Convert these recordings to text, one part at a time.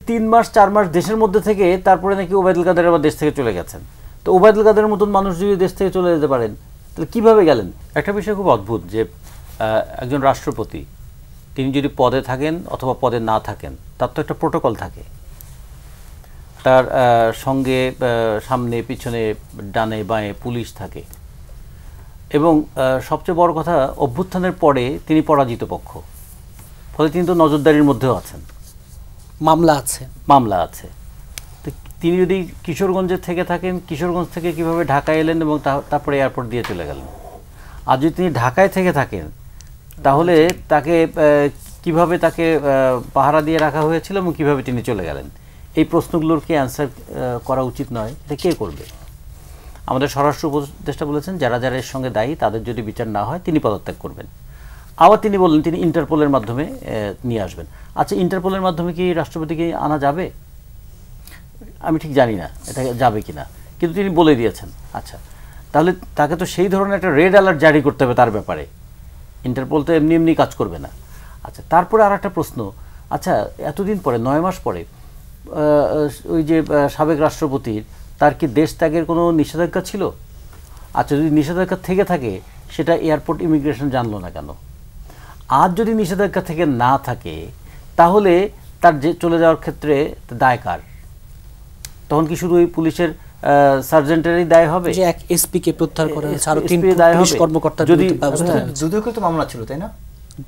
3 মাস 4 মাস দেশের মধ্যে থেকে তারপরে নাকি ওবায়দুল কাদের আবার দেশ থেকে চলে গেছেন। তো ওবায়দুল কাদের মতন মানুষ যদি দেশ থেকে চলে যেতে পারেন তাহলে কীভাবে গেলেন? একটা বিষয় খুব অদ্ভুত যে একজন রাষ্ট্রপতি তিনি যদি পদে থাকেন অথবা পদে না থাকেন তার তো একটা প্রোটোকল থাকে, তার সঙ্গে সামনে পিছনে ডানে বাঁয়ে পুলিশ থাকে, এবং সবচেয়ে বড় কথা অভ্যুত্থানের পরে তিনি পরাজিত পক্ষ, ফলে তিনি তো নজরদারির মধ্যেও আছেন, মামলা আছে। তো তিনি যদি কিশোরগঞ্জে থেকে থাকেন, কিশোরগঞ্জ থেকে কিভাবে ঢাকায় এলেন এবং তারপরে এয়ারপোর্ট দিয়ে চলে গেলেন? আর যদি তিনি ঢাকায় থেকে থাকেন তাহলে তাকে কিভাবে তাকে পাহারা দিয়ে রাখা হয়েছিল এবং কিভাবে তিনি চলে গেলেন? এই প্রশ্নগুলোর কি অ্যান্সার করা উচিত নয়? এটা কে করবে? আমাদের স্বরাষ্ট্র উপদেষ্টা বলেছেন যারা যারা এর সঙ্গে দায়ী তাদের যদি বিচার না হয় তিনি পদত্যাগ করবেন। আবার তিনি বললেন তিনি ইন্টারপোলের মাধ্যমে নিয়ে আসবেন। আচ্ছা, ইন্টারপোলের মাধ্যমে কি রাষ্ট্রপতিকে আনা যাবে? আমি ঠিক জানি না এটা যাবে কি না, কিন্তু তিনি বলে দিয়েছেন। আচ্ছা, তাহলে তাকে তো সেই ধরনের একটা রেড অ্যালার্ট জারি করতে হবে তার ব্যাপারে। ইন্টারপোল তো এমনি এমনি কাজ করবে না। আচ্ছা, তারপরে আর একটা প্রশ্ন, আচ্ছা এতদিন পরে 9 মাস পরে ওই যে সাবেক রাষ্ট্রপতির তার কি দেশ ত্যাগের কোনো নিষেধাজ্ঞা ছিল? আচ্ছা, যদি নিষেধাজ্ঞা থেকে থাকে সেটা এয়ারপোর্ট ইমিগ্রেশন জানলো না কেন? আর যদি নিষেধাজ্ঞা থেকে না থাকে তাহলে তার যে চলে যাওয়ার ক্ষেত্রে দায় কার? তখন কি শুধু ওই পুলিশের সার্জেন্টেরই দায় হবে? যে এক এসপি কে প্রত্যাহার করা হয়েছে, আর 3 পুলিশ কর্মকর্তার যদি যদিও তো মামলা ছিল, তাই না?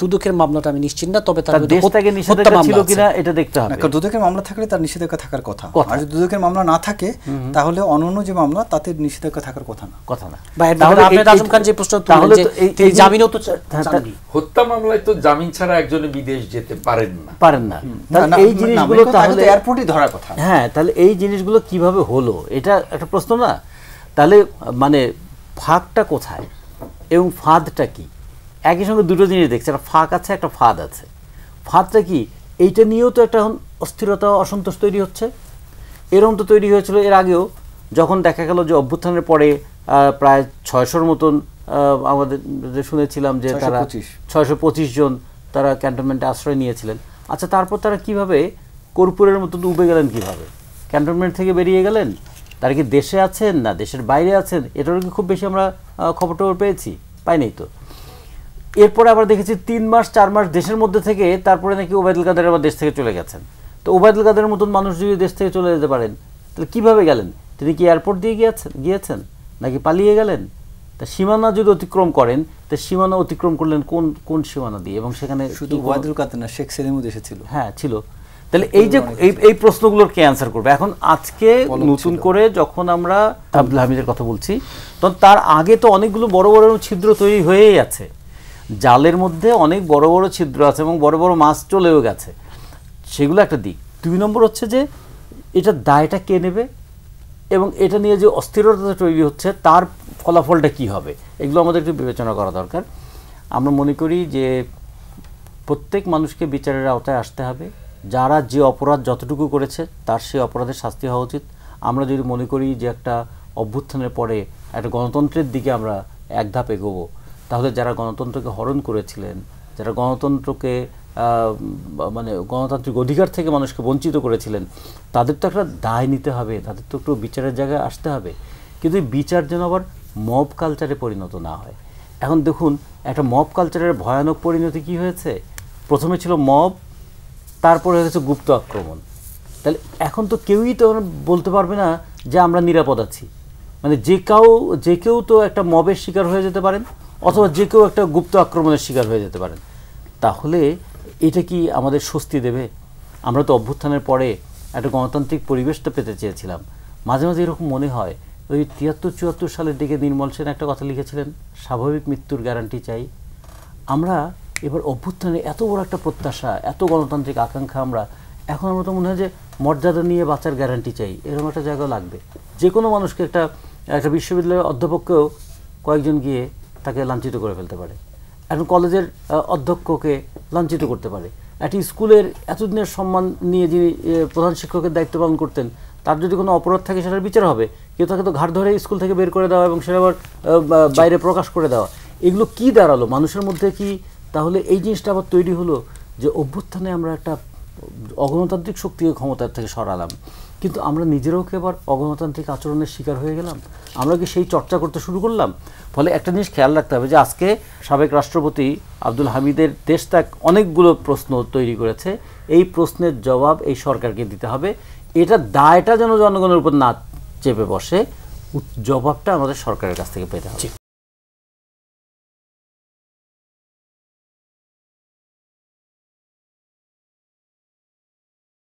দুদকের মামলাটা আমি নিশ্চিত না, তবে তার দেশ থেকে নিষেধাজ্ঞা ছিল কিনা এটা দেখতে হবে। কারণ দুদকের মামলা থাকলে তার নিষেধাজ্ঞা থাকার কথা, আর যদি দুদকের মামলা না থাকে তাহলে অন্যান্য যে মামলা তাতে নিষেধাজ্ঞা থাকার কথা না। তাহলে আপনি আজম খান যে প্রশ্ন তুললেন যে এই জামিনও তো চাননি, হত্যা মামলায় তো জামিন ছাড়া একজন বিদেশ যেতে পারেন না। তাহলে এই জিনিসগুলো তাহলে এয়ারপোর্টে ধরার কথা। হ্যাঁ, তাহলে এই জিনিসগুলো কিভাবে হলো এটা একটা প্রশ্ন না? তাহলে মানে ফাঁকটা কোথায় এবং ফাঁদটা কি? একই সঙ্গে দুটো জিনিস দেখছে, একটা ফাঁক আছে একটা ফাঁদ আছে। ফাঁদটা কি? এইটা নিয়েও তো একটা অস্থিরতা অসন্তোষ তৈরি হচ্ছে। এরকম তো তৈরি হয়েছিল এর আগেও, যখন দেখা গেল যে অভ্যুত্থানের পরে প্রায় 600-র মতন আমাদের শুনেছিলাম যে তারা 625 জন তারা ক্যান্টনমেন্টে আশ্রয় নিয়েছিলেন। আচ্ছা, তারপর তারা কিভাবে কর্পূরের মতো ডুবে গেলেন? কিভাবে ক্যান্টনমেন্ট থেকে বেরিয়ে গেলেন? তারা কি দেশে আছেন না দেশের বাইরে আছেন? এটারও কি খুব বেশি আমরা খবর পেয়েছি? পাইনি তো। এরপরে আবার দেখেছি 3 মাস 4 মাস দেশের মধ্যে থেকে তারপরে নাকি ওবায়দুল কাদের আবার দেশ থেকে চলে গেছেন। তো ওবায়দুল কাদের মতন মানুষ যদি দেশ থেকে চলে যেতে পারেন তাহলে কীভাবে গেলেন? তিনি কি এয়ারপোর্ট দিয়ে গিয়েছেন নাকি পালিয়ে গেলেন? তা সীমানা যদি অতিক্রম করেন তা সীমানা অতিক্রম করলেন কোন সীমানা দিয়ে? এবং সেখানে শুধু ওবায়দুল কাদের না, শেখ সেলিমও দেশে ছিল। হ্যাঁ, ছিল। তাহলে এই যে এই প্রশ্নগুলোর কে অ্যান্সার করবে? এখন আজকে নতুন করে যখন আমরা আব্দুল হামিদের কথা বলছি, তখন তার আগে তো অনেকগুলো বড় বড় ছিদ্র তৈরি হয়েই আছে। জালের মধ্যে অনেক বড় বড় ছিদ্র আছে এবং বড় বড় মাছ চলেও গেছে, সেগুলো একটা দিক। 2 নম্বর হচ্ছে যে এটা দায়টা কে নেবে এবং এটা নিয়ে যে অস্থিরতা তৈরি হচ্ছে তার ফলাফলটা কি হবে, এগুলো আমাদের একটু বিবেচনা করা দরকার। আমরা মনে করি যে প্রত্যেক মানুষকে বিচারের আওতায় আসতে হবে। যারা যে অপরাধ যতটুকু করেছে তার সেই অপরাধের শাস্তি হওয়া উচিত। আমরা যদি মনে করি যে একটা অভ্যুত্থানের পরে একটা গণতন্ত্রের দিকে আমরা এক ধাপ এগোবো, তাহলে যারা গণতন্ত্রকে হরণ করেছিলেন, যারা গণতন্ত্রকে মানে গণতান্ত্রিক অধিকার থেকে মানুষকে বঞ্চিত করেছিলেন, তাদের তো একটা দায় নিতে হবে, তাদের তো একটু বিচারের জায়গায় আসতে হবে। কিন্তু বিচার যেন আবার মব কালচারে পরিণত না হয়। এখন দেখুন, একটা মব কালচারের ভয়ানক পরিণতি কি হয়েছে। প্রথমে ছিল মব, তারপরে হয়েছে গুপ্ত আক্রমণ। তাহলে এখন তো কেউই তো বলতে পারবে না যে আমরা নিরাপদ আছি। মানে যে কেউ তো একটা মবের শিকার হয়ে যেতে পারেন, অথবা যে কেউ একটা গুপ্ত আক্রমণের শিকার হয়ে যেতে পারেন। তাহলে এটা কি আমাদের স্বস্তি দেবে? আমরা তো অভ্যুত্থানের পরে একটা গণতান্ত্রিক পরিবেশটা পেতে চেয়েছিলাম। মাঝে মাঝে এরকম মনে হয়, ওই 73-74 সালের দিকে নির্মল সেন একটা কথা লিখেছিলেন, স্বাভাবিক মৃত্যুর গ্যারান্টি চাই। আমরা এবার অভ্যুত্থানে এত বড় একটা প্রত্যাশা, এত গণতান্ত্রিক আকাঙ্ক্ষা, এখন আমরা তো মনে হয় যে মর্যাদা নিয়ে বাঁচার গ্যারান্টি চাই, এরকম একটা জায়গা লাগবে। যে কোনো মানুষকে একটা বিশ্ববিদ্যালয়ের অধ্যাপককেও কয়েকজন গিয়ে তাকে লাঞ্ছিত করে ফেলতে পারে, এখন কলেজের অধ্যক্ষকে লাঞ্ছিত করতে পারে, একটি স্কুলের এতদিনের সম্মান নিয়ে যিনি প্রধান শিক্ষকের দায়িত্ব পালন করতেন, তার যদি কোনো অপরাধ থাকে সেটার বিচার হবে, কেউ তাকে তো ঘাট ধরে স্কুল থেকে বের করে দেওয়া এবং সেটা আবার বাইরে প্রকাশ করে দেওয়া। এগুলো কি দাঁড়ালো মানুষের মধ্যে? কি তাহলে এই জিনিসটা আবার তৈরি হলো যে অভ্যুত্থানে আমরা একটা অগণতান্ত্রিক শক্তিকে ক্ষমতার থেকে সরালাম, কিন্তু আমরা নিজেরাও কি আবার অগণতান্ত্রিক আচরণের শিকার হয়ে গেলাম? আমরা কি সেই চর্চা করতে শুরু করলাম? ফলে একটা জিনিস খেয়াল রাখতে হবে যে আজকে সাবেক রাষ্ট্রপতি আব্দুল হামিদের দেশত্যাগ অনেকগুলো প্রশ্ন তৈরি করেছে। এই প্রশ্নের জবাব এই সরকারকে দিতে হবে। এটা দায়টা যেন জনগণের উপর না চেপে বসে, জবাবটা আমাদের সরকারের কাছ থেকে পেতে হবে।